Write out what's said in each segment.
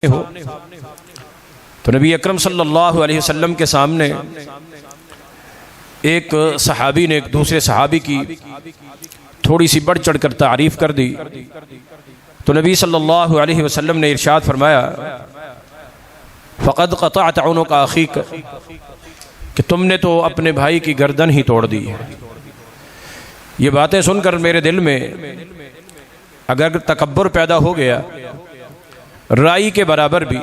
हो तो नबी अकरम सल्लल्लाहु अलैहि वसल्लम के सामने एक सहाबी ने एक दूसरे सहाबी की थोड़ी सी बढ़ चढ़ कर तारीफ कर दी तो नबी सल्लल्लाहु अलैहि वसल्लम ने इरशाद फरमाया फ़क़द क़तअत उनुक़ अख़ीक कि तुमने तो अपने भाई की गर्दन ही तोड़ दी है। ये बातें सुनकर मेरे दिल में अगर तकब्बुर पैदा हो गया, राई के बराबर भी,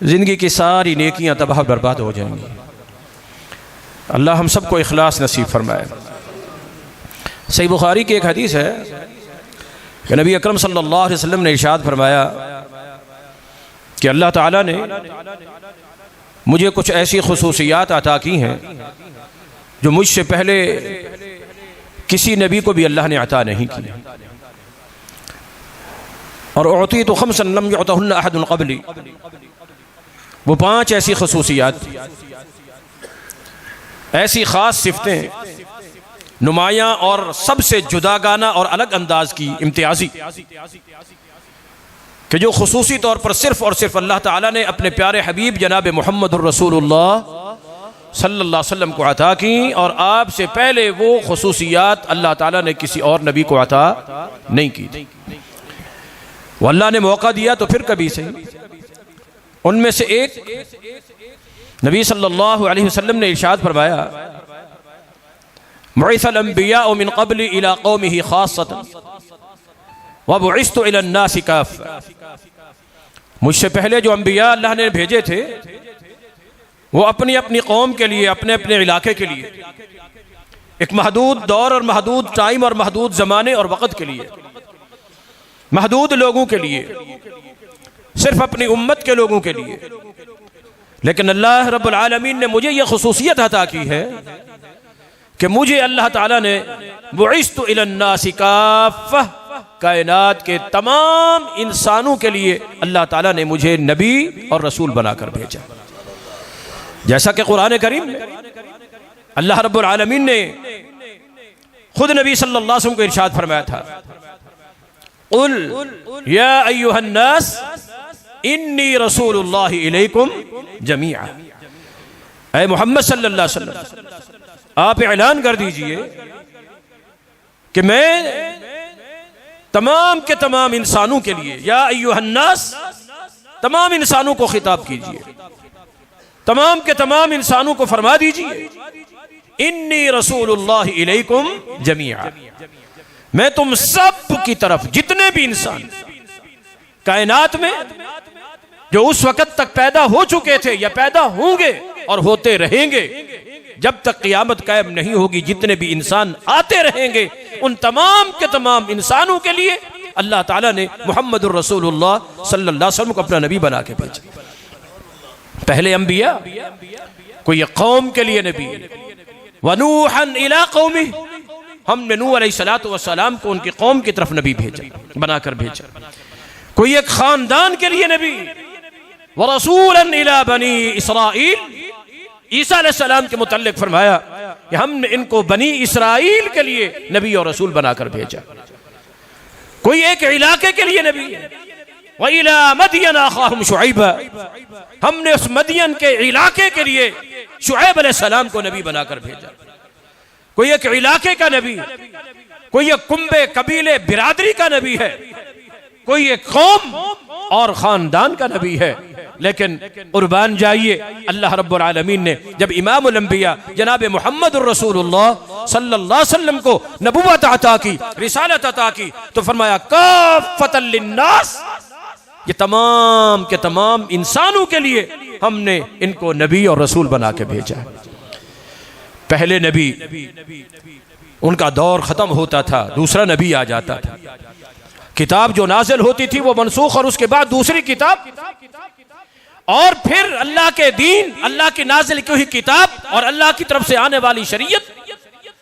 जिंदगी की सारी नेकियां तबाह बर्बाद हो जाएंगी। अल्लाह हम सबको इखलास नसीब फरमाए। सही बुखारी की एक हदीस है कि नबी अकरम सल्लल्लाहु अलैहि वसल्लम ने इरशाद फरमाया कि अल्लाह ताला ने मुझे कुछ ऐसी खुसूसियात अता की हैं जो मुझसे पहले किसी नबी को भी अल्लाह ने अता नहीं की। और औती तो खमसन लम युअतहुन्ना अहदुन क़ब्ली, वो 5 ऐसी खसूसियात, ऐसी ख़ास सिफ़तें, नुमायाँ और सबसे जुदागाना और अलग अंदाज की इम्तियाजी कि जो खुसूसी तौर पर सिर्फ़ और सिर्फ अल्लाह ताला ने अपने प्यारे हबीब जनाब मुहम्मदुर रसूलुल्लाह सल्लल्लाहु अलैहि वसल्लम को अता की, और आपसे पहले वो खुसूसियात अल्लाह ताला ने किसी और नबी को अता नहीं की थी। वो अल्लाह ने मौका दिया तो फिर कभी सही। उनमें से एक नबी सल्लल्लाहु अलैहि वसल्लम ने इरशाद फरमाया बुइसल अंबियाउ मिन क़ब्ली इला क़ौमिही ख़ास्सतन व बुइस्तु इला अन्नासि काफ़्फ़ा। मुझसे पहले जो अंबिया अल्लाह ने भेजे थे वो अपनी अपनी कौम के लिए, अपने अपने इलाके के लिए, एक महदूद दौर और महदूद टाइम और महदूद ज़माने और वक़्त के लिए, महदूद लोगों के लिए, सिर्फ अपनी उम्मत के लोगों के लिए। लेकिन अल्लाह रब्बुल आलमीन ने मुझे यह खुसूसियत अता की है कि मुझे अल्लाह ताला ने बुइस्तु इलन्नासि काफ़्फ़ा, कायनात के तमाम इंसानों के लिए अल्लाह ताला ने मुझे नबी और रसूल बनाकर भेजा। जैसा कि कुरान करीम में अल्लाह रब्बुल आलमीन ने खुद नबी सल्लल्लाहु अलैहि वसल्लम को इरशाद फरमाया था कुल या अय्युहन्नास इन्नी रसूलुल्लाहि इलैकुम जमीआ। ऐ मोहम्मद सल्लल्लाहु अलैहि वसल्लम, आप ऐलान कर दीजिए कि मैं तमाम के तमाम इंसानों के लिए, या अय्युहन्नास, तमाम इंसानों को खिताब कीजिए, तमाम के तमाम इंसानों को फरमा दीजिए इन्नी रसूलुल्लाहि इलैकुम जमीआ, मैं तुम सब की तरफ, जितने भी इंसान कायनात में जो उस वक़्त तक पैदा हो चुके थे या पैदा होंगे और होते रहेंगे, जब तक क़यामत कायम नहीं होगी, जितने भी इंसान आते रहेंगे, उन तमाम के तमाम इंसानों के लिए अल्लाह ताला ने मुहम्मदुर रसूलुल्लाह सल्लल्लाहु अलैहि वसल्लम को अपना नबी बना के भेजा। पहले अंबिया कोई कौम के लिए नबी, वनूहन इला कौमी, हमने नूह अलैहिस्सलातु वस्सलाम को उनकी कौम की तरफ नबी भेजा, बनाकर भेजा। कोई एक खानदान के लिए नबी, व रसूलन इला बनी इसराइल, ईसा अलैहिस्सलाम के मुतल्लिक फरमाया कि हमने इनको बनी इसराइल के लिए नबी और रसूल बनाकर भेजा। कोई एक इलाके के लिए नबी, व इला मदियन अखाहुम शुअैबा, हमने उस मदियन के इलाके के लिए शुऐब अलैहिस्सलाम को नबी बनाकर भेजा। कोई एक इलाके का नबी, कोई एक कुंबे कबीले बिरादरी का नबी है, कोई एक कौम और खानदान का नबी है। लेकिन कुर्बान जाइए, अल्लाह रब्बुल आलमीन ने जब इमामुल अंबिया जनाब मुहम्मदुर रसूलुल्लाह सल्लल्लाहु अलैहि वसल्लम को नबुव्वत अता की, रिसालत अता की, तो फरमाया काफ़तल लिन्नास, ये तमाम के तमाम इंसानों के लिए हमने इनको नबी और रसूल बना के भेजा। पहले नबी, उनका दौर खत्म होता था, दूसरा नबी आ जाता था, किताब जो नाजिल होती थी वो मनसूख, और उसके बाद दूसरी किताब, और फिर अल्लाह के दीन, अल्लाह की नाजिल की हुई किताब और अल्लाह की तरफ से आने वाली शरीयत,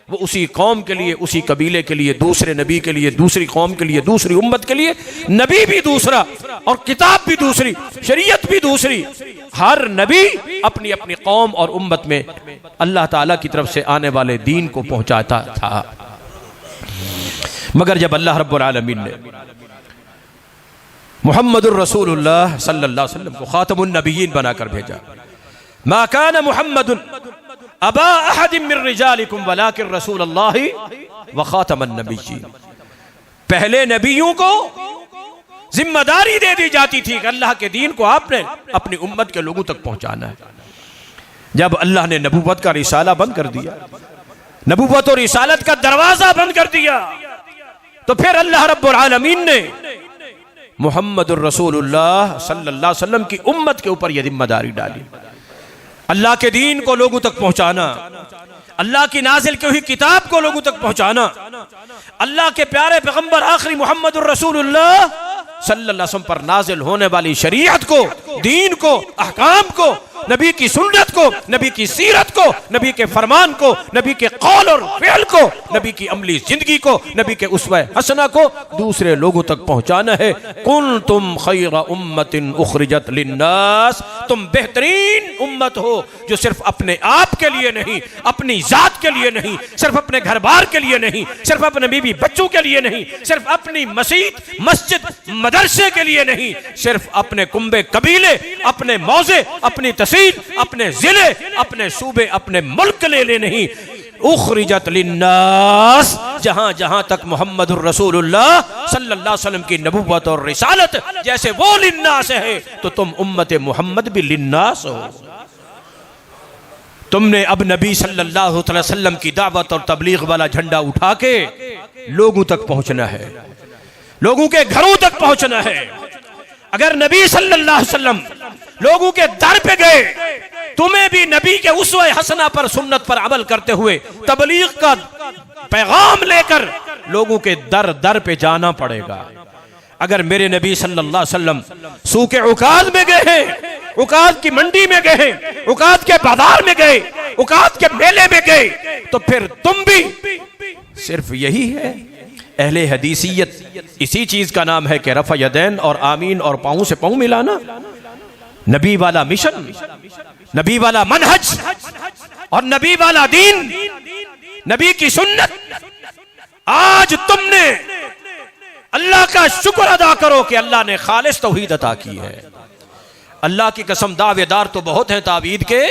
वो उसी कौम के लिए, उसी कबीले के लिए, दूसरे नबी के लिए, दूसरी कौम के लिए, दूसरी उम्मत के लिए, नबी भी दूसरा और किताब भी दूसरी, शरीयत भी दूसरी। हर नबी अपनी अपनी कौम और उम्मत में अल्लाह ताला की तरफ से आने वाले दीन को पहुंचाता था। मगर जब अल्लाह रब्बुल आलमीन ने मुहम्मदुर रसूलुल्लाह सल्लल्लाहु अलैहि वसल्लम को खातमुन नबिय्यीन बनाकर भेजा। मा कान मुहम्मदुन अबा अहदिम मिन रिजालिकुम वलाकिन रसूलुल्लाहि व खातमुन नबिय्यीन। पहले नबियों को जिम्मेदारी दे दी जाती थी कि अल्लाह के दीन को आपने अपनी उम्मत के लोगों तक पहुंचाना है। जब अल्लाह ने नबूवत का रिसाला बंद कर दिया, नबूवत और रिसालत का दरवाजा बंद कर दिया, तो फिर अल्लाह रब्बुल आलमीन ने मुहम्मदुर रसूलुल्लाह सल्लल्लाहु अलैहि वसल्लम की उम्मत के ऊपर यह जिम्मेदारी डाली, अल्लाह के दीन को लोगों तक पहुंचाना, अल्लाह की नाजिल की हुई किताब को लोगों तक पहुंचाना, अल्लाह के प्यारे पैगंबर आखिरी मुहम्मदुर रसूलुल्लाह सल्लल्लाहु अलैहि वसल्लम पर नाजिल होने वाली शरीयत को, दीन को, अहकाम को, नबी की सुन्नत को, नबी की सीरत को, नबी के फरमान को, नबी के कौल और फ़िल को, नबी की अमली जिंदगी को, नबी के उस्वा हसना को दूसरे लोगों तक पहुंचाना है। कुंतुम खैरा उम्मतिन उखरिजत लिन्नास, तुम बेहतरीन उम्मत हो जो सिर्फ अपने आप के लिए नहीं, अपनी जात के लिए नहीं, सिर्फ अपने घर बार के लिए नहीं, सिर्फ अपने बीवी बच्चों के लिए नहीं, सिर्फ अपनी मस्जिद मस्जिद मदरसे के लिए नहीं, सिर्फ अपने कुंबे कबीले, अपने मौजे, अपनी तहसील, अपने जिले, अपने सूबे, अपने मुल्क के लिए नहीं, उखरिजत लिन्नास, जहां जहां तक मुहम्मदुर रसूलुल्लाह सल्लल्लाहु अलैहि वसल्लम की नबुव्वत और रिसालत जैसे वो लिन्नास है, तो तुम उम्मत मोहम्मद भी लिन्नास हो। तुमने अब नबी सल्लल्लाहु अलैहि वसल्लम की दावत और तबलीग वाला झंडा उठा के लोगों तक पहुंचना है, लोगों के घरों तक पहुंचना है। अगर नबी सल्लल्लाहु अलैहि वसल्लम लोगों के दर पे गए, तुम्हें भी नबी के उसवे हसना पर, सुन्नत पर अमल करते हुए तबलीग का पैगाम लेकर लोगों के दर दर पे जाना पड़ेगा। अगर मेरे नबी सल्लल्लाहु अलैहि वसल्लम सूके उकाद में गए हैं, उकाद की मंडी में गए हैं, उकाद के बाजार में गए, उकाद के मेले में गए, तो फिर तुम भी सिर्फ यही है। अहले हदीसियत इसी चीज का नाम है कि रफ़ा यदैन और आमीन और पाँव से पाँव मिलाना। नबी वाला मिशन, नबी वाला मनहज और नबी वाला दीन, नबी की सुन्नत, आज तुमने अल्लाह का शुक्र अदा करो कि अल्लाह ने खालिस तौहीद अता की है। अल्लाह की कसम, दावेदार तो बहुत हैं तावीद के,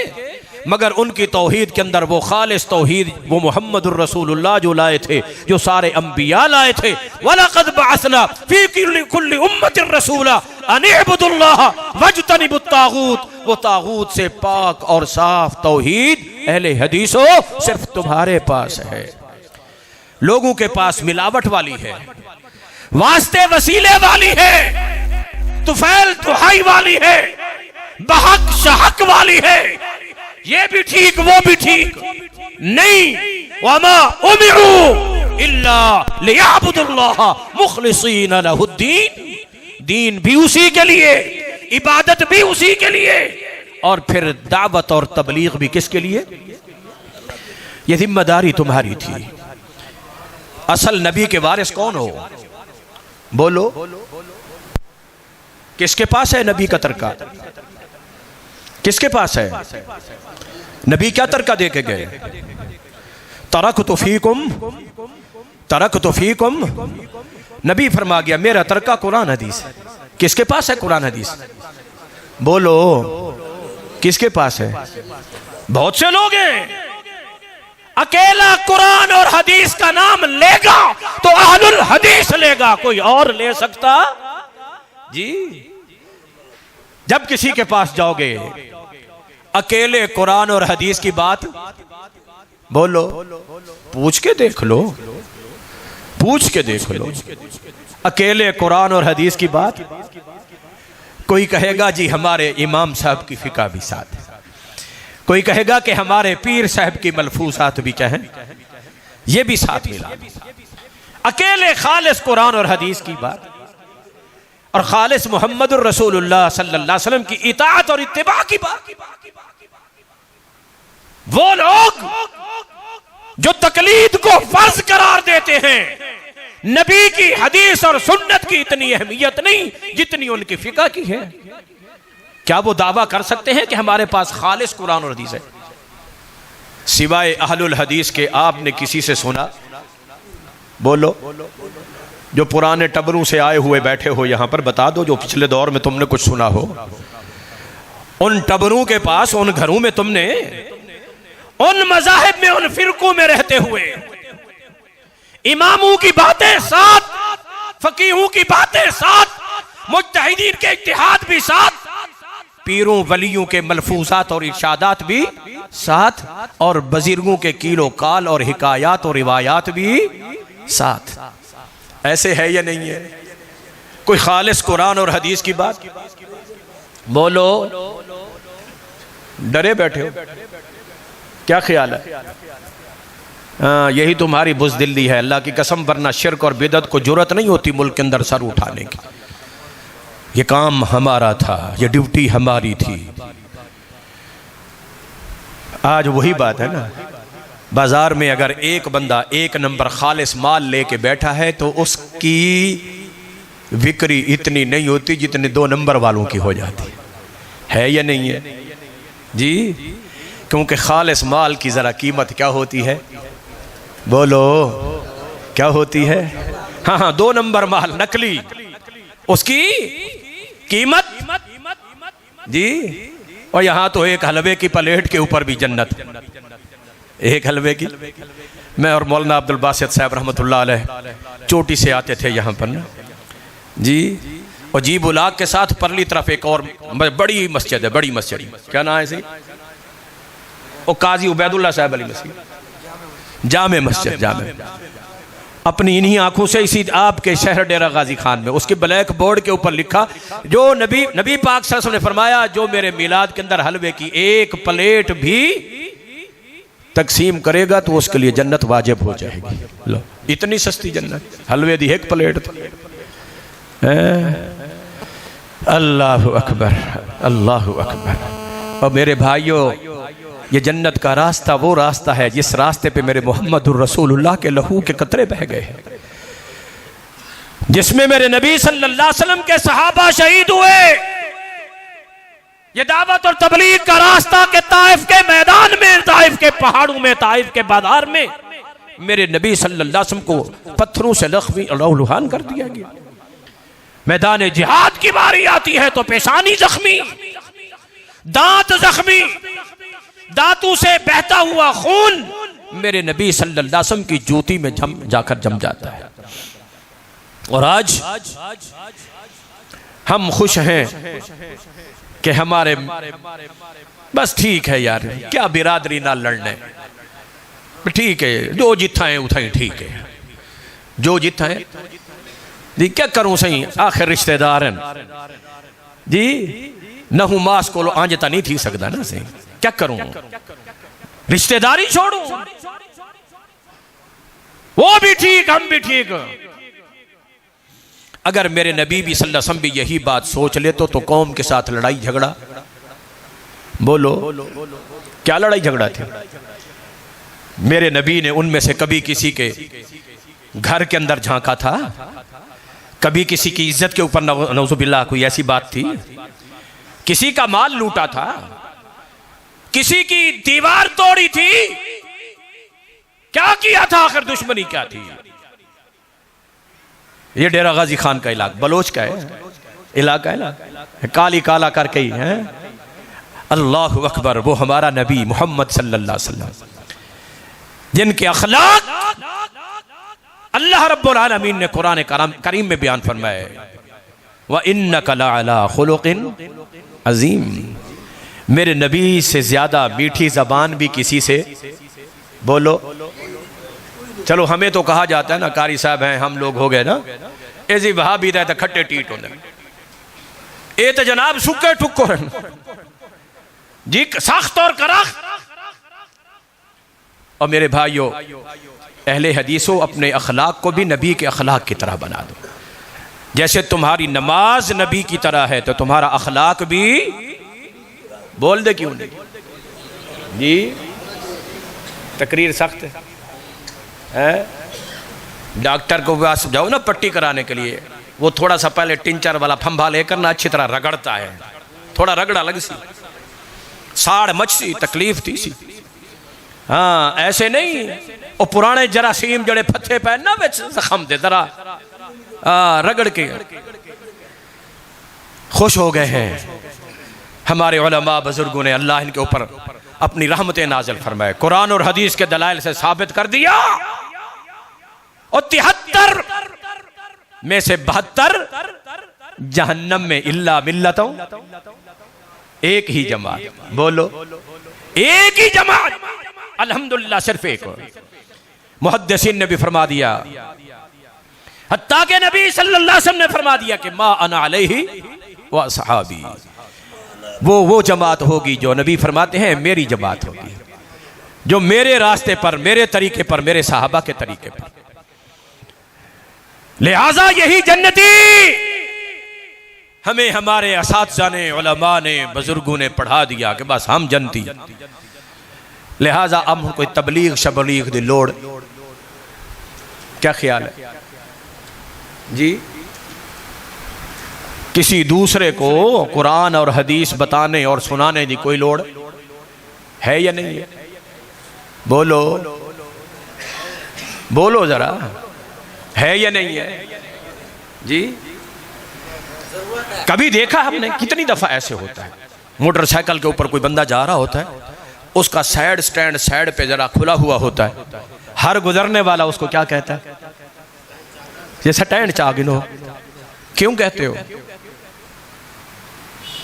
मगर उनकी तौहीद के अंदर वो खालिस तौहीद, वो मुहम्मदुर रसूलुल्लाह जो लाए थे, जो सारे अंबिया लाए थे। वलक़द बअसना फी कुल्ली उम्मतिन रसूला अन इअ्बुदुल्लाह वज्तनिबुत तागूत, वो तागूत से पाक और साफ तौहीद अहले हदीसो सिर्फ तुम्हारे पास है। लोगों के पास मिलावट वाली है, वास्ते वसीले वाली है, तुफैल तुहाई वाली है, बहक शहक वाली है, ये भी ठीक वो भी ठीक नहीं। वमा उमिरू इल्ला लियअबुदुल्लाह मुखलिसीन लहुद्दीन, दीन भी उसी के लिए, इबादत भी उसी के लिए, और फिर दावत और तबलीग भी किसके लिए? ये जिम्मेदारी तुम्हारी थी। असल नबी के वारिस कौन हो? बोलो, किसके पास है नबी का तरका? किसके पास है? नबी क्या तरका दे के गए? तरकतु फीकुम, तरकतु फीकुम, नबी फरमा गया मेरा तरका कुरान हदीस। किसके पास है कुरान हदीस? बोलो, किसके पास है? बहुत से लोग हैं, अकेला कुरान और हदीस का नाम लेगा तो अहलुल हदीस लेगा, कोई और ले सकता जी? जब किसी के पास जाओगे अकेले कुरान और हदीस की बात, बोलो, पूछ के देख लो, पूछ के देख लो, अकेले कुरान और हदीस की बात। कोई कहेगा जी हमारे इमाम साहब की फिका भी साथ है, कोई कहेगा कि हमारे पीर साहब की मलफूजात भी क्या है, ये भी साथ मिला। अकेले खालिस कुरान और हदीस की बात और खालिस मुहम्मदुर रसूलुल्लाह सल्लल्लाहु अलैहि वसल्लम की इताअत और इत्तिबा की बात। वो लोग जो तकलीद को फर्ज करार देते हैं, नबी की हदीस और सुन्नत की इतनी अहमियत नहीं जितनी उनकी फिका की है, क्या वो दावा कर सकते हैं कि हमारे पास खालिस कुरान और हदीस है? सिवाय अहलुल हदीस के आपने किसी से सुना? बोलो, जो पुराने टबरों से आए हुए बैठे हो यहाँ पर, बता दो जो पिछले दौर में तुमने कुछ सुना हो। उन टबरों के पास, उन घरों में तुमने, उन मज़ाहिब में, उन फिरकों में रहते हुए इमामों की बातें साथ, फकीहों की बातें साथ, मुज्तहिदीन के इत्तिहाद भी साथ, पीरों वलियों के मलफूजात और इरशादात भी साथ, और बुजुर्गों के कीलो काल और हिकायात और रिवायात भी साथ। ऐसे है या नहीं है? कोई खालिस कुरान और हदीस की बात बोलो, डरे बैठे हो, क्या ख्याल है? हाँ, यही तुम्हारी बुज़दिली है, अल्लाह की कसम, वरना शिर्क और बिदअत को जुर्रत नहीं होती मुल्क के अंदर सर उठाने की। ये काम हमारा था, ये ड्यूटी हमारी थी। आज वही बात है ना, बाजार में अगर एक बंदा एक नंबर खालिस माल लेके बैठा है तो उसकी बिक्री इतनी नहीं होती जितने 2 नंबर वालों की हो जाती है या नहीं है जी? क्योंकि खालिस माल की ज़रा कीमत क्या होती है, बोलो क्या होती है? हाँ हाँ, 2 नंबर माल नकली, उसकी कीमत जी। और यहाँ तो एक हलवे की प्लेट के ऊपर भी जन्नत, एक हलवे की। मैं और मौलाना अब्दुल बासित साहब रहमतुल्लाह अलैह चोटी से आते थे यहाँ पर ना जी, और जी बुलाग के साथ परली तरफ एक और बड़ी मस्जिद है, बड़ी मस्जिद, क्या नाम है इसी? और काजी उबैदुल्लाह साहब अली मस्जिद, जामे मस्जिद, जामे। अपनी इन्हीं आंखों से इसी आपके शहर डेरा गाजी खान में उसके ब्लैक बोर्ड के ऊपर लिखा, जो नबी पाक सल्लल्लाहु अलैहि वसल्लम ने फरमाया, जो मेरे मिलाद के अंदर हलवे की एक प्लेट भी तकसीम करेगा तो उसके लिए जन्नत वाजिब हो जाएगी। लो, इतनी सस्ती जन्नत, हलवे दी एक प्लेट तो। अल्लाहु अकबर, अल्लाहु अकबर। और मेरे भाइयों, ये जन्नत का रास्ता वो रास्ता है जिस रास्ते पे मेरे मोहम्मदुर रसूलुल्लाह के लहू के कतरे बह गए हैं, जिसमें मेरे नबी सल्लल्लाहु अलैहि वसल्लम के सहाबा शहीद हुए। ये दावत और तबलीग का रास्ता के ताइफ के मैदान में, ताइफ के पहाड़ों में, ताइफ के बाजार में मेरे नबी सल्लल्लाहु अलैहि वसल्लम को पत्थरों से लख्मी लहूलुहान कर दिया गया। मैदान जिहाद की बारी आती है तो पेशानी जख्मी, दांत जख्मी, दांतों से बहता हुआ खून मेरे नबी सल्लल्लाहु अलैहि वसल्लम की जूती में जाकर जम जाता है। और आज हम खुश हैं कि हमारे बस ठीक है यार, क्या बिरादरी ना लड़ने, ठीक है, जो जिथा है उठा ही ठीक है, जो जिथा है जी, क्या करूं सही, आखिर रिश्तेदार हैं जी, नहू मास को आंजता नहीं थी सकता ना सही, क्या करूं, रिश्तेदारी छोड़ू, वो भी ठीक हम भी ठीक। अगर मेरे नबी भी सल्लल्लाहु अलैहि वसल्लम भी यही बात सोच ले तो कौम के साथ लड़ाई झगड़ा, बोलो क्या लड़ाई झगड़ा थी? मेरे नबी ने उनमें से कभी किसी के घर के अंदर झांका था? कभी किसी की इज्जत के ऊपर नौजुबिल्लाह कोई ऐसी बात थी? किसी का माल लूटा था? किसी की दीवार तोड़ी थी? क्या किया था? आखिर दुश्मनी क्या थी? ये डेरा गाजी खान का इलाका, बलोच का है इलाका है ना, काली काला करके ही है। अल्लाहु अकबर, वो हमारा नबी मोहम्मद सल्लल्लाहु अलैहि वसल्लम जिनके अखलाक अल्लाह रब्बुल आलमीन ने कुरान करीम में बयान फरमाया है, व इन्नका लअला खुलुकिन अजीम। मेरे नबी से ज्यादा मीठी जबान भी किसी से, बोलो, चलो हमें तो कहा जाता है ना, कारी साहब हैं हम लोग हो गए ना, ऐसी वहा भी रहता खट्टे टीट होने, ये तो जनाब सुखे ठुक्को जी, सख्त और कराख। और मेरे भाइयों, अहले हदीसों, अपने अखलाक को भी नबी के अखलाक की तरह बना दो। जैसे तुम्हारी नमाज नबी की तरह है तो तुम्हारा अखलाक भी, बोल दे क्यों नहीं जी, तकरीर सख्त है। डॉक्टर को पास जाओ ना पट्टी कराने के लिए, वो थोड़ा सा पहले टिंचर वाला फंभा लेकर ना अच्छी तरह रगड़ता है, थोड़ा रगड़ा लग सी, साड़ मच सी, तकलीफ थी सी। हाँ ऐसे नहीं, वो पुराने जरासीम जड़े फत्थे पे ना विच जख्म दे दरा रगड़ के खुश हो गए हैं। हमारे उलमा बुजुर्गों ने अल्लाह इनके ऊपर अपनी रहमतें नाज़िल फरमाए, कुरान और हदीस के दलाइल से साबित कर दिया। और 73 में से 72 जहन्नम में इल्ला मिल्लतों, एक ही जमात, बोलो एक ही जमात, अल्हम्दुलिल्लाह सिर्फ एक। मुहद्दिसीन ने भी फरमा दिया, हत्ता के नबी सल्लल्लाहु अलैहि वसल्लम ने फरमा दिया कि मा अना अलैहि व असहाबी, वो जमात होगी जो नबी फरमाते हैं मेरी जमात होगी, जो मेरे रास्ते पर, मेरे तरीके पर, मेरे साहबा के तरीके पर। लिहाजा यही जन्नती हमें हमारे असातिज़ा ने, उलमा ने, बुजुर्गों ने पढ़ा दिया कि बस हम जन्नती। लिहाजा अब कोई तबलीग शबलीग दी लोड़, क्या ख्याल है जी? किसी दूसरे को कुरान और हदीस बताने और सुनाने की कोई लोड़ है या नहीं है? बोलो बोलो जरा, है या नहीं है जी? कभी देखा हमने? कितनी दफा ऐसे होता है, मोटरसाइकिल के ऊपर कोई बंदा जा रहा होता है, उसका साइड स्टैंड साइड पे जरा खुला हुआ होता है, हर गुजरने वाला उसको क्या कहता है? ये स्टैंड चा गिनो। क्यों कहते हो?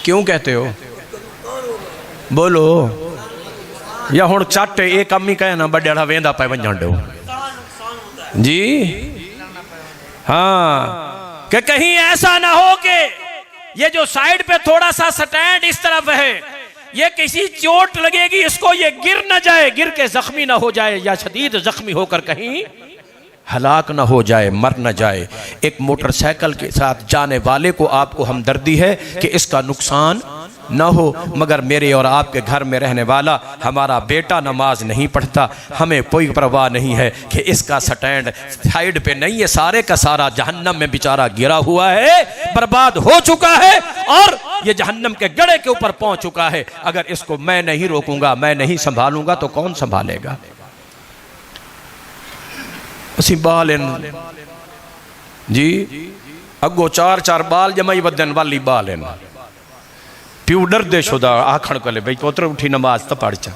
क्यों कहते हो? बोलो। या हुण चट ये कम ही कहना बड़ा वेंदा पे वंजण दो जी। हाँ, कि कहीं ऐसा ना हो कि ये जो साइड पे थोड़ा सा स्टैंड इस तरफ है, ये किसी चोट लगेगी इसको, ये गिर ना जाए, गिर के जख्मी ना हो जाए, या शदीद जख्मी होकर कहीं हलाक ना हो जाए, मर ना जाए। एक मोटरसाइकिल के साथ जाने वाले को आपको हमदर्दी है कि इसका नुकसान ना हो, मगर मेरे और आपके घर में रहने वाला हमारा बेटा नमाज नहीं पढ़ता, हमें कोई परवाह नहीं है कि इसका स्टैंड साइड पे नहीं है, सारे का सारा जहन्नम में बेचारा गिरा हुआ है, बर्बाद हो चुका है और ये जहन्नम के गड़े के ऊपर पहुंच चुका है। अगर इसको मैं नहीं रोकूंगा, मैं नहीं संभालूंगा तो कौन संभालेगा? असी बाल जी अगो 4-4 बाल जमाई वदन वाली बाल प्यू डर दे शुदा आखण कले भाई पोत्र उठी नमाज तो पढ़ चा,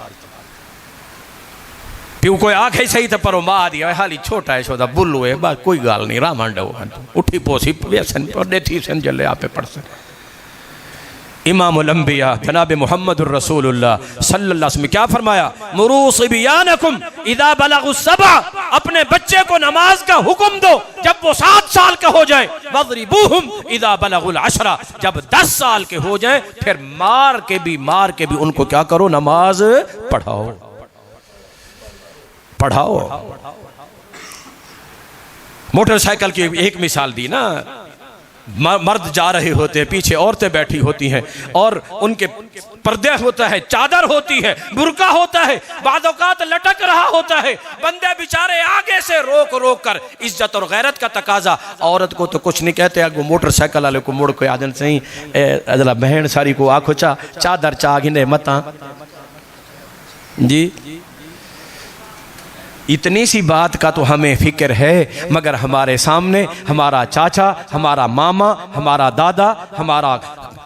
प्यू कोई आखे सही तो परो मां दिया हाली छोटा है शुदा बुल्लू है, बस कोई गाल नहीं, रामांडो उठी पोसी व्यसन पढ़े थी सन जले आपे पढ़ सन। इमामुल अंबिया जनाब मुहम्मदुर रसूलुल्लाह सल्लल्लाहु अलैहि वसल्लम क्या फरमाया? मुरू सिबियानकुम इदा बलगुस सबा, अपने बच्चे को नमाज का हुक्म दो जब वो 7 साल का हो जाए, वज़रिबूहुम इदा बलगुल अशरा, जब 10 साल के हो जाए फिर मार के भी उनको क्या करो? नमाज पढ़ाओ पढ़ाओ। मोटरसाइकिल की एक मिसाल दी ना, मर्द जा रहे होते हैं, पीछे औरतें बैठी होती हैं और उनके पर्दे होता है, चादर होती है, बुर्का होता है, बाद औकात लटक रहा होता है, बंदे बेचारे आगे से रोक रोक कर, इज्जत और गैरत का तकाजा, औरत को तो कुछ नहीं कहते, अगो मोटरसाइकिल वाले को मुड़ के आदन सही अजला बहन सारी को आखो चादर चा गिने मता जी। इतनी सी बात का तो हमें फिक्र है, मगर हमारे सामने हमारा चाचा, हमारा मामा, हमारा दादा, हमारा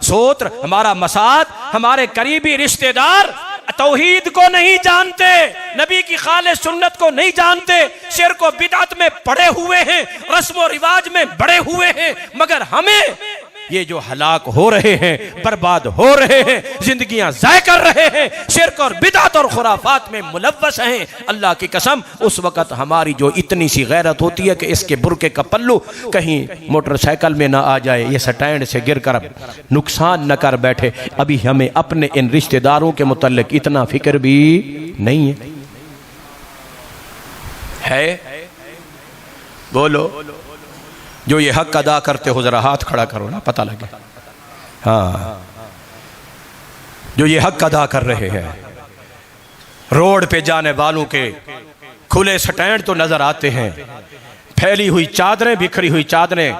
सोत्र, हमारा मसात, हमारे करीबी रिश्तेदार तौहीद को नहीं जानते, नबी की खालिस सुन्नत को नहीं जानते, शिर्क और बिदअत में पड़े हुए हैं, रस्म और रिवाज में बड़े हुए हैं, मगर हमें ये जो हलाक हो रहे हैं, बर्बाद हो रहे हैं, जिंदगियां ज़ाय कर रहे हैं, शिर्क और बिदअत और खुराफात में मुलव्वस हैं, अल्लाह की कसम उस वक़्त हमारी जो इतनी सी गैरत होती है कि इसके बुरके का पल्लू कहीं मोटरसाइकिल में ना आ जाए, ये स्टैंड से गिर कर नुकसान न कर बैठे। अभी हमें अपने इन रिश्तेदारों के मुतल्लिक इतना फिक्र भी नहीं है। बोलो, जो ये हक अदा करते हो जरा हाथ खड़ा करो ना, पता लगे। हाँ, जो ये हक अदा कर रहे हैं, रोड पे जाने वालों के खुले स्टैंड तो नजर आते हैं, फैली हुई चादरें, बिखरी हुई चादरें,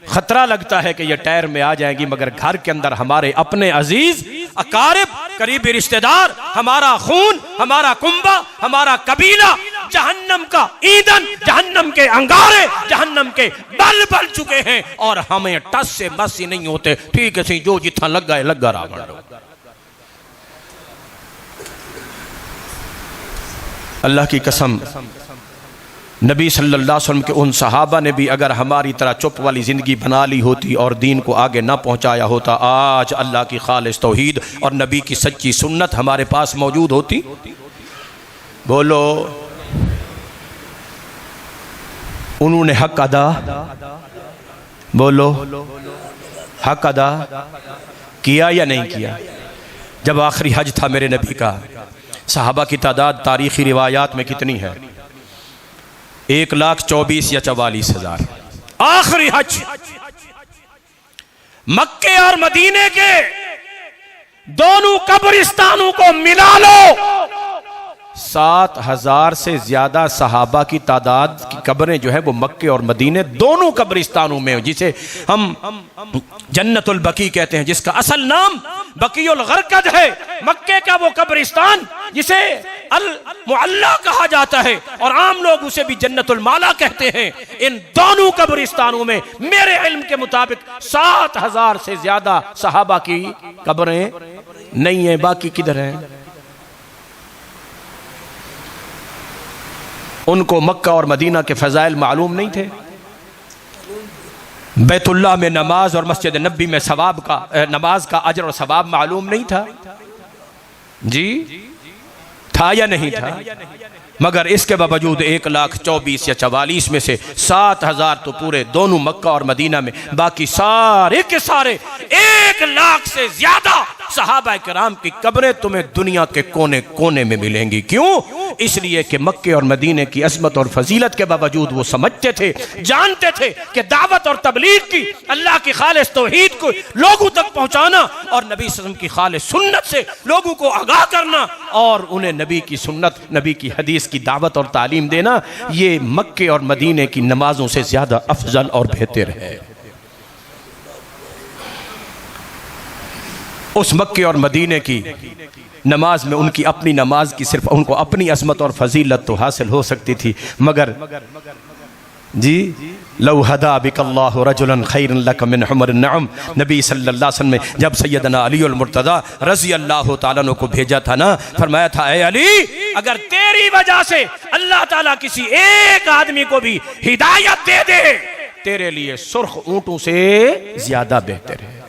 खतरा लगता है कि ये टायर में आ जाएंगी, मगर घर के अंदर हमारे अपने अजीज अकारिब करीबी रिश्तेदार, हमारा खून, हमारा कुंबा, हमारा कबीला जहन्नम का ईंधन, जहन्नम के अंगारे, जहन्नम के बल चुके हैं और हमें टस से बस ही नहीं होते। ठीक है सी, जो जितना लग गए लग रहा। अल्लाह की कसम, नबी सल्लल्लाहु अलैहि वसल्लम के उन सहाबा ने भी अगर हमारी तरह चुप वाली ज़िंदगी बना ली होती और दीन को आगे ना पहुंचाया होता, आज अल्लाह की खालिस तौहीद और नबी की सच्ची सुन्नत हमारे पास मौजूद होती। बोलो, उन्होंने हक अदा, बोलो हक अदा किया या नहीं किया? जब आखिरी हज था मेरे नबी का, सहाबा की तादाद तारीखी रिवायात में कितनी है? 1,24,000 या 44,000। आखिरी हज मक्के और मदीने के दोनों कब्रिस्तानों को मिला लो, 7,000 से ज्यादा सहाबा की तादाद की कब्रें जो है वो मक्के और मदीने दोनों कब्रिस्तानों में, जिसे हम जन्नतुल बकी कहते हैं, जिसका असल नाम बकीउल गरकद है। मक्के का वो कब्रिस्तान जिसे अल मुअल्ला कहा जाता है और आम लोग उसे भी जन्नतुल माला कहते हैं, इन दोनों कब्रिस्तानों में मेरे इल्म के मुताबिक 7,000 से ज्यादा सहाबा की कब्रें नहीं है। बाकी किधर हैं? उनको मक्का और मदीना के फजाइल मालूम नहीं थे? बैतुल्लाह में नमाज और मस्जिद नबी में सवाब का, नमाज का अजर और सवाब मालूम नहीं था? जी था या नहीं था? मगर इसके बावजूद 1,24,000 या 44 में से 7,000 तो पूरे दोनों मक्का और मदीना में, बाकी सारे के सारे 1,00,000 से ज्यादा सहाबा किराम की कब्रें तुम्हें दुनिया के कोने कोने में मिलेंगी। क्यों? इसलिए कि मक्के और मदीने की अजमत और फजीलत के बावजूद वो समझते थे, जानते थे कि दावत और तबलीग की, अल्लाह की खालिस तौहीद को लोगों तक पहुंचाना और नबी सल्लल्लाहु अलैहि वसल्लम की खालिस सुन्नत से लोगों को आगाह करना और उन्हें नबी की सुन्नत, नबी की हदीस की दावत और तालीम देना, ये मक्के और मदीने की नमाजों से ज्यादा अफजल और बेहतर है। उस मक्के और मदीने की नमाज में उनकी अपनी नमाज की सिर्फ उनको अपनी अजमत और फजीलत तो हासिल हो सकती थी, मगर जी लौ हदा बिकल्लाहु रजुलन खैरन लक मिन हुमरिन नअम, नबी सल्लल्लाहु अलैहि वसल्लम ने जब सैयदना अली अल मुर्तज़ा रज़ी अल्लाह ताला अन्हु को भेजा था ना, फरमाया था, ए अली, अगर तेरी वजह से अल्लाह ताला किसी एक आदमी को भी हिदायत दे दे, तेरे लिए सुर्ख ऊंटों से ज्यादा बेहतर है,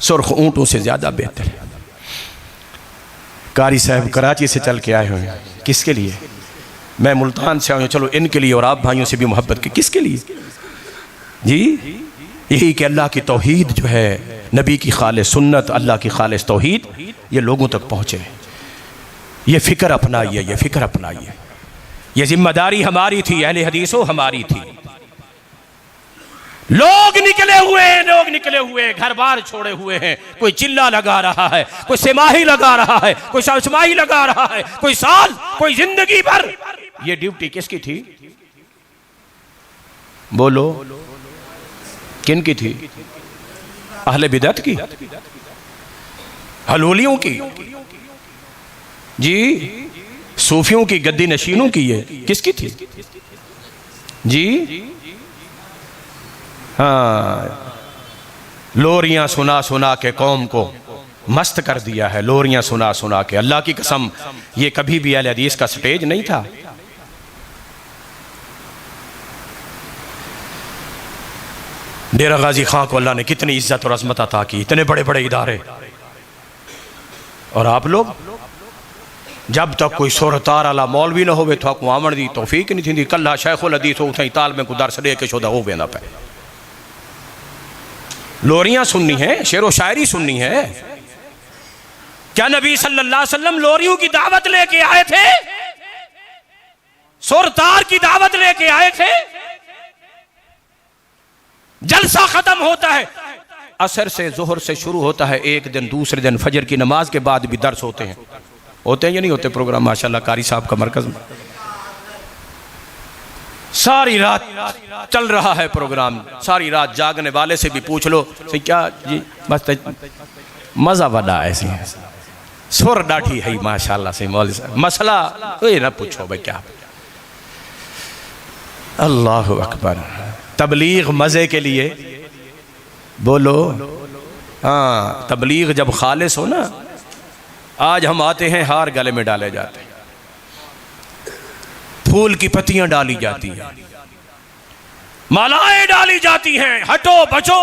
सुर्ख ऊंटों से ज्यादा बेहतर है। कारी साहब कराची से चल के आए हुए हैं, किसके लिए? मैं मुल्तान से आया हूँ, चलो इनके लिए, और आप भाइयों से भी मोहब्बत की, किसके लिए जी? यही कि अल्लाह की तौहीद जो है, नबी की खालिस सुन्नत, अल्लाह की खालिस तौहीद ये लोगों तक पहुँचे। ये फिक्र अपनाइए, ये फिक्र अपनाइए, ये जिम्मेदारी हमारी थी, अहले हदीसों हमारी थी। लोग निकले हुए घर बार छोड़े हुए हैं, कोई चिल्ला लगा रहा है, कोई सिमाही लगा रहा है, कोई शमशमाही लगा रहा है, कोई साल, कोई जिंदगी भर। ये ड्यूटी किसकी थी? बोलो, किन की थी? अहले बिदअत की, हलूलियों की जी, सूफियों की, गद्दी नशीनों की? ये किसकी थी जी? हाँ, लोरियां सुना सुना के कौम को मस्त कर दिया है, लोरियां सुना सुना के। अल्लाह की कसम, ये कभी भी अहले हदीस का स्टेज नहीं था। डेरा गाजी खां को अल्लाह ने कितनी इज्जत और अजमत अता की, इतने बड़े बड़े इदारे, और आप लोग जब तक कोई सुरतार आला मौलवी ना होवे तो आपको आमण दी तौफीक नहीं थी। कल्ला शेखुल हदीस हो ताल में को दर्स दे के शुदा हो वेंदा पे, लोरियां सुननी है, शेरो शायरी सुननी है। क्या नबी सल्लल्लाहु अलैहि वसल्लम लोरियों की दावत लेके आए थे? सुरतार की दावत लेके आए थे? जलसा खत्म होता है, असर से जोहर से शुरू होता है एक दिन, दूसरे दिन फजर की नमाज के बाद भी दर्स होते हैं या नहीं होते प्रोग्राम? माशाल्लाह कारी साहब का मरकज में सारी रात चल रहा है प्रोग्राम, सारी रात जागने वाले से भी पूछ लो सही क्या जी, बस मजा बड़ा ऐसे सुर डाठी है माशाल्लाह से। मौलवी साहब मसला ये ना पूछो भाई, क्या अल्लाहु अकबर। तबलीग मज़े के लिए बोलो, हाँ तबलीग जब खालिस हो ना। आज हम आते हैं, हार गले में डाले जाते हैं, फूल की पत्तियां डाली जाती हैं, मालाएं डाली जाती हैं, हटो बचो,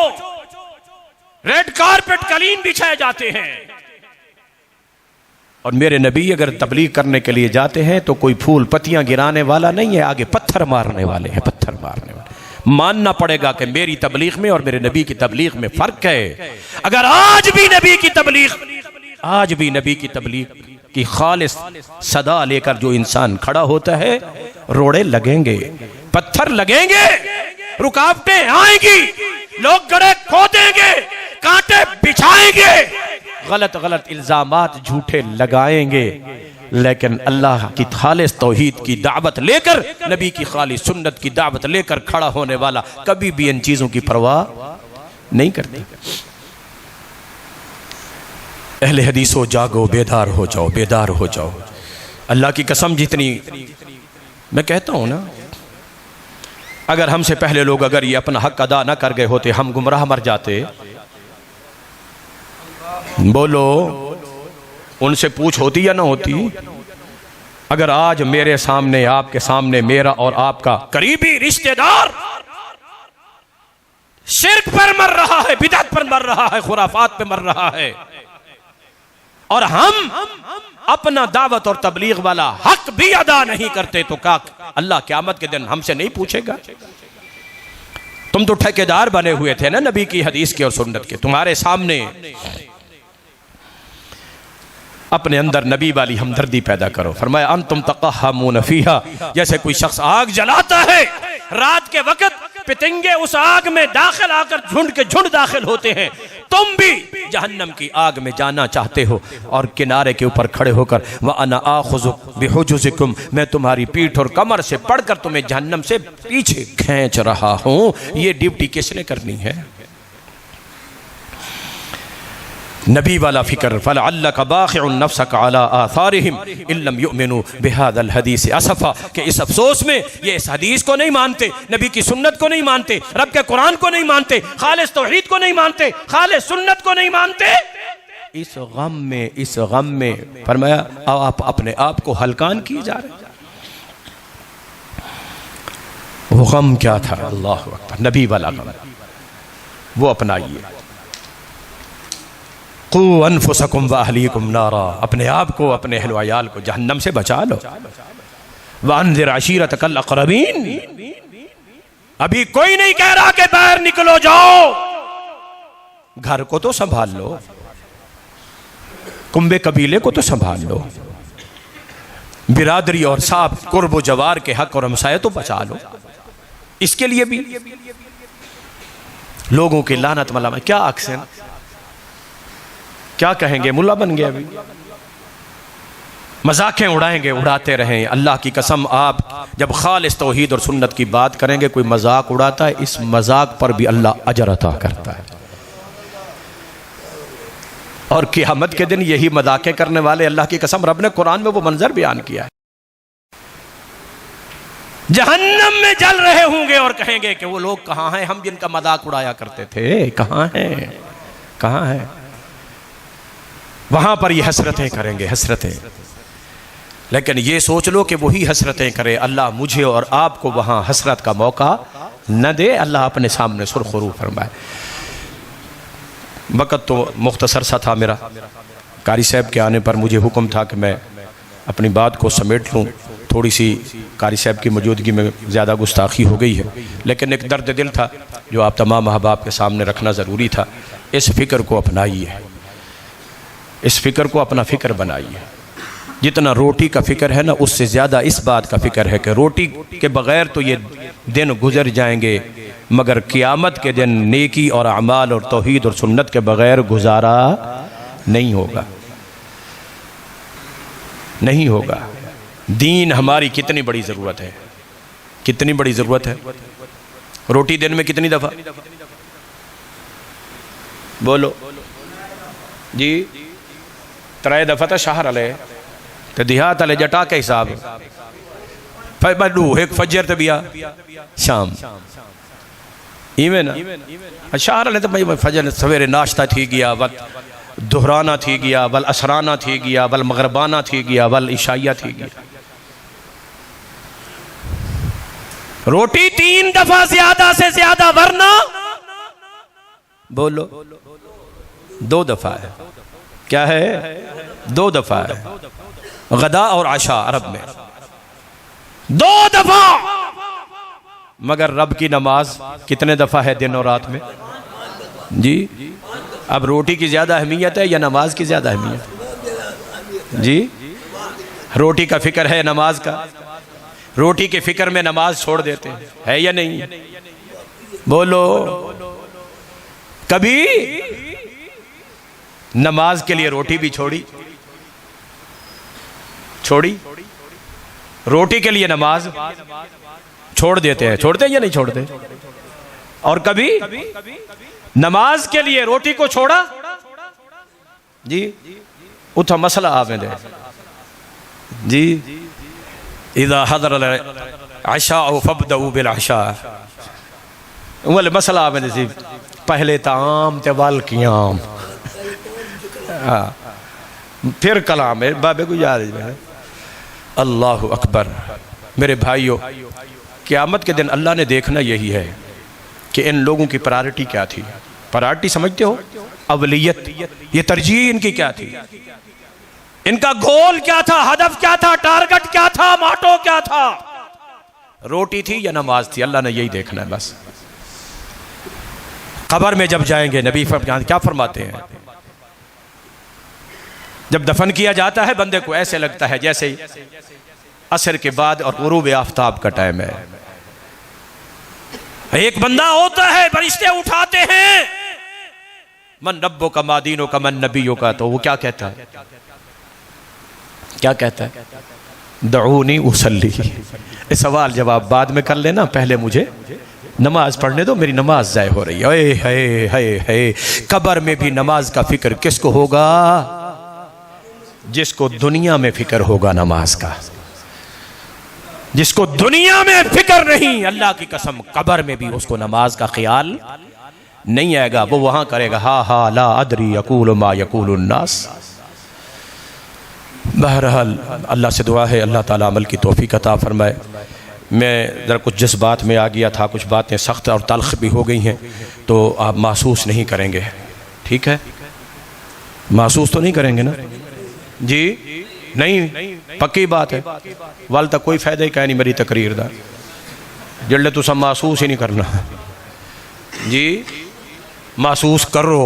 रेड कारपेट कलीन बिछाए जाते हैं। और मेरे नबी अगर तबलीग करने के लिए जाते हैं तो कोई फूल पत्तियां गिराने वाला नहीं है, आगे पत्थर मारने वाले हैं, पत्थर मारने वाले। मानना पड़ेगा कि मेरी तबलीग में और मेरे नबी की तबलीग में फर्क है। अगर आज भी नबी की तबलीग की खालिस सदा लेकर जो इंसान खड़ा होता है, रोड़े लगेंगे, पत्थर लगेंगे, रुकावटें आएंगी, लोग गड़े खोदेंगे, कांटे बिछाएंगे, गलत गलत इल्जामात झूठे लगाएंगे, लेकिन अल्लाह की खालिस तौहीद की दावत लेकर, नबी की खालिस सुन्नत की दावत लेकर खड़ा होने वाला कभी भी इन चीजों की परवाह नहीं करता। अहले हदीसो जागो, बेदार हो जाओ, बेदार हो जाओ। अल्लाह की कसम, जितनी मैं कहता हूं ना, अगर हमसे पहले लोग अगर ये अपना हक अदा ना कर गए होते, हम गुमराह मर जाते। बोलो, उनसे पूछ होती या ना होती? अगर आज मेरे सामने, आपके सामने मेरा और आपका करीबी रिश्तेदार शिर्क पर मर रहा है, बिदअत पर मर रहा है, खुराफात पे मर रहा है, और हम अपना दावत और तबलीग वाला हक भी अदा नहीं करते, तो क्या अल्लाह क़यामत के दिन हमसे नहीं पूछेगा? तुम तो ठेकेदार बने हुए थे ना नबी की हदीस के और सुन्नत के। तुम्हारे सामने अपने अंदर नबी वाली हमदर्दी पैदा करो। फरमाया अंतुम तक़हमून फीहा, जैसे कोई शख्स आग जलाता है, रात के वक्त पितंगे उस आग में दाखिल आकर झुंड के झुंड दाखिल होते हैं, तुम भी जहन्नम की आग में जाना चाहते हो, और किनारे के ऊपर खड़े होकर व अना आखुज़ु बिहुजुज़िकुम, मैं तुम्हारी पीठ और कमर से पड़कर तुम्हें जहन्नम से पीछे खींच रहा हूं। ये ड्यूटी किसने करनी है? नबी वाला फिक्र। फलअल्लक बाखिउन नफ्सक अला आथारिहिम इल्लम युमिनु बिहादल हदीस असफा, कि इस अफसोस में ये इस हदीस को नहीं मानते, नबी की सुन्नत को नहीं मानते, रब के कुरान को नहीं मानते, खालिस तौहीद को नहीं मानते, खालिस सुन्नत को नहीं मानते। इस गम में फरमाया आप अपने आप को हलकान किए जा रहे। वो गम क्या था? अल्लाह अकबर, नबी वाला गम, वो अपनाइए। क़ू अनफुसकुम व अहलीकुम नारा, अपने आप को, अपने अहल व अयाल को जहन्नम से बचा लो। व अंज़िर अशीरतकल अक़रबीन, अभी कोई नहीं कह रहा कि बाहर निकलो जाओ, घर को तो संभाल लो, कुंबे कबीले को तो संभाल लो, बिरादरी और साहब कुर्ब जवार के हक और हमसाये तो बचा लो। इसके लिए भी लोगों की लानत मलामत, क्या अक्सर क्या कहेंगे? मुल्ला बन गया, अभी मजाकें उड़ाएंगे, उड़ाते रहें। अल्लाह की कसम, आप जब खालिस तौहीद और सुन्नत की बात करेंगे, कोई मजाक उड़ाता है, इस मजाक पर भी अल्लाह अजर अता करता है। और क़यामत के दिन यही मजाकें करने वाले, अल्लाह की कसम, रब ने कुरान में वो मंजर बयान किया है, जहन्नम में जल रहे होंगे और कहेंगे कि वो लोग कहाँ हैं, हम जिनका मजाक उड़ाया करते थे, कहाँ हैं, कहाँ हैं? वहां पर ये हसरतें करेंगे, हसरतें। लेकिन ये सोच लो कि वही हसरतें करे, अल्लाह मुझे और आपको वहां हसरत का मौका न दे। अल्लाह अपने सामने सुरखरू फरमाए। वक़्त तो मुख्तसर सा था मेरा, कारी साहब के आने पर मुझे हुक्म था कि मैं अपनी बात को समेट लूँ। थोड़ी सी कारी साहब की मौजूदगी में ज़्यादा गुस्ताखी हो गई है, लेकिन एक दर्द दिल था जो आप तमाम अहबाब के सामने रखना ज़रूरी था। इस फ़िक्र को अपनाइए, इस फिक्र को अपना फिक्र बनाइए। जितना रोटी का फिक्र है ना, उससे ज़्यादा इस बात का फिक्र है कि रोटी के बग़ैर तो ये दिन गुजर जाएंगे, मगर क़यामत के दिन नेकी और अमाल और तौहीद और सुन्नत के बग़ैर गुजारा नहीं होगा, नहीं होगा। दीन हमारी कितनी बड़ी ज़रूरत है, कितनी बड़ी ज़रूरत है। रोटी दिन में कितनी दफ़ा? बोलो जी, 3 दफ़ा तो शहर वाले तो देहात वाले जटा के हिसाब बलू एक फजर तो बिया शाम इवें ना अशार ने तो भाई फजर सवेरे नाश्ता थी गया वल दोहराना थी गया वल असराना थी गया वल मगरबाना थी गया वल इशाइया थी गया। रोटी 3 दफा ज्यादा से ज्यादा, वरना बोलो 2 दफा है। क्या है? 2 दफा है। गदा और आशा अरब में 2 दफा। मगर रब की नमाज कितने दफा है दिन और रात में जी? अब रोटी की ज्यादा अहमियत है या नमाज की ज्यादा अहमियत जी? रोटी का फिक्र है नमाज का? रोटी के फिक्र में नमाज छोड़ देते हैं, है या नहीं? बोलो कभी नमाज के लिए रोटी भी छोड़ी? रोटी के लिए नमाज छोड़ देते हैं, छोड़ते हैं या नहीं छोड़ते? और कभी नमाज के लिए रोटी को छोड़ा जी? उठा मसला आवे दे जी। इज़ा हज़र अल-अशा फब्दऊ बिल अशा, वाले मसला आवे दे सी पहले ताम ते वाल क़ियाम। फिर कलाम है बाबे को याद है। अल्लाह अकबर। मेरे भाइयों, क़यामत के दिन अल्लाह ने देखना यही है कि इन लोगों की प्रायोरिटी क्या थी। प्रायोरिटी समझते हो? अवलियत, ये तरजीह इनकी क्या थी, इनका गोल क्या था, हदफ क्या था, टारगेट क्या था, मोटो क्या था? रोटी थी या नमाज थी? अल्लाह ने यही देखना है बस। कब्र में जब जाएंगे नबी क्या फरमाते हैं? जब दफन किया जाता है बंदे को ऐसे लगता है जैसे असर के बाद और गुरूब आफ्ताब का टाइम है। एक बंदा होता है, फरिश्ते उठाते हैं, मन रब्बो का मादीनो का मन नबियों का, तो वो क्या कहता है? क्या कहता है? दऊनी उसल्ली। इस सवाल जवाब बाद में कर लेना, पहले मुझे नमाज पढ़ने दो, मेरी नमाज ज़ाय हो रही है। कब्र में भी नमाज का फिक्र किसको होगा? जिसको दुनिया में फिक्र होगा नमाज का। जिसको दुनिया में फिक्र नहीं, अल्लाह की कसम कब्र में भी उसको नमाज का ख्याल नहीं आएगा। वो वहां करेगा हा हा ला अदरी यकूल मा यकूलुन नास। बहरहाल अल्लाह से दुआ है अल्लाह ताला अमल की तौफीक अता फरमाए। मैं ज़रा कुछ जज्बात में आ गया था, कुछ बातें सख्त और तल्ख भी हो गई हैं, तो आप महसूस नहीं करेंगे, ठीक है? महसूस तो नहीं करेंगे ना जी? नहीं, पक्की बात है। वाल तक कोई फायदा ही कह नहीं मेरी तकरीर दा, जिले तुसा महसूस ही नहीं करना जी। महसूस करो,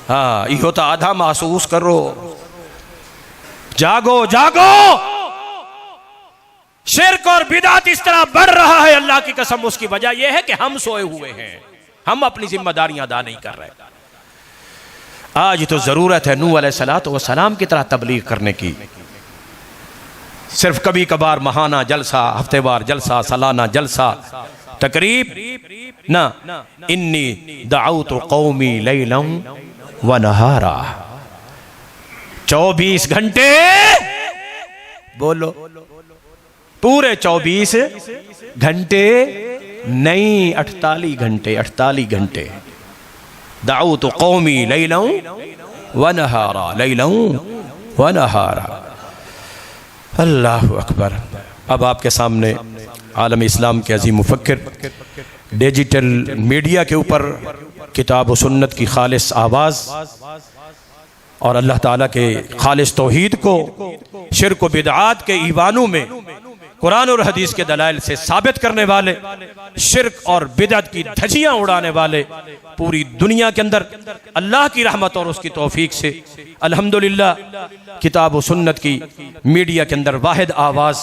हाँ इहो तो आधा महसूस करो। जागो जागो। शिर्क और बिदात इस तरह बढ़ रहा है, अल्लाह की कसम उसकी वजह यह है कि हम सोए हुए हैं, हम अपनी जिम्मेदारियां अदा नहीं कर रहे। आज तो जरूरत है नूह अलैहिस्सलातु वस्सलाम की तरह तबलीग करने की। सिर्फ कभी कभार महाना जलसा, हफ्तेवार जलसा, सालाना जलसा, तकरीब ना। इन्नी दअउतु कौमी लैलन व नहारा। 24 घंटे बोलो, पूरे 24 घंटे नहीं, 48 घंटे, 48 घंटे। दाऊत कौमी लैलौ व नहारा, लैलौ व नहारा। अल्लाह अकबर। अब आपके सामने आलम इस्लाम के अजीम मुफक्किर, डिजिटल मीडिया के ऊपर किताब व सुन्नत की खालिस आवाज़ और अल्लाह ताला के खालिस तौहीद को शिर्क व बिदआत के ईवानों में कुरान और हदीस के दलाइल से साबित करने वाले, शिर्क और बिदअत की धज्जियां उड़ाने वाले पूरी दुनिया के अंदर अल्लाह की रहमत और उसकी तौफीक से अल्हम्दुलिल्लाह किताब व सुन्नत की मीडिया के अंदर वाहिद आवाज़।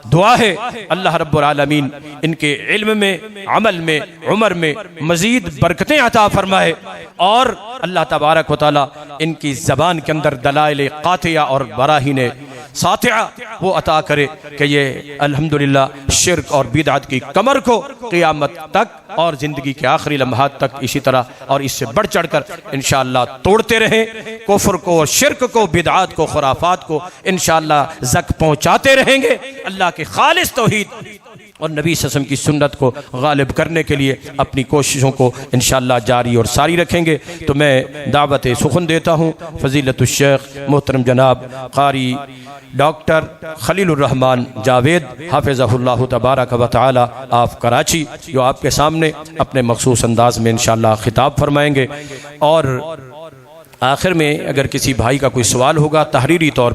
दुआ है अल्लाह रब्बुल आलमीन इनके इल्म में, अमल में, उम्र में मजीद बरकतें अता फरमाए और अल्लाह तबारक व तआला इनकी ज़बान के अंदर दलाइल कातिया और बराहीन सातिआ वो अता करे कि ये अल्हम्दुलिल्लाह शिर्क और बिदअत की कमर को क़ियामत तक और ज़िंदगी के आखिरी लम्हात तक इसी तरह और इससे बढ़ चढ़ कर इंशाअल्लाह तोड़ते रहें। कुफ्र को, शिर्क को, बिदअत को, खुराफात को इंशाअल्लाह ज़क पहुँचाते रहेंगे। अल्लाह के खालिस तौहीद और नबी सल्लल्लाहु अलैहि वसल्लम की सुन्नत को गालिब करने के लिए अपनी कोशिशों को इंशाअल्लाह जारी और सारी रखेंगे। तो मैं दावत सुखन देता हूँ फ़ज़ीलतुश शेख मोहतरम जनाब क़ारी डॉक्टर खलीलुर रहमान जावेद हाफ़िज़हुल्लाह तबारक व तआला ऑफ कराची, जो आपके सामने अपने मखसूस अंदाज में इंशाअल्लाह खिताब फरमाएंगे। और आखिर में अगर किसी भाई का कोई सवाल होगा तहरीरी तौर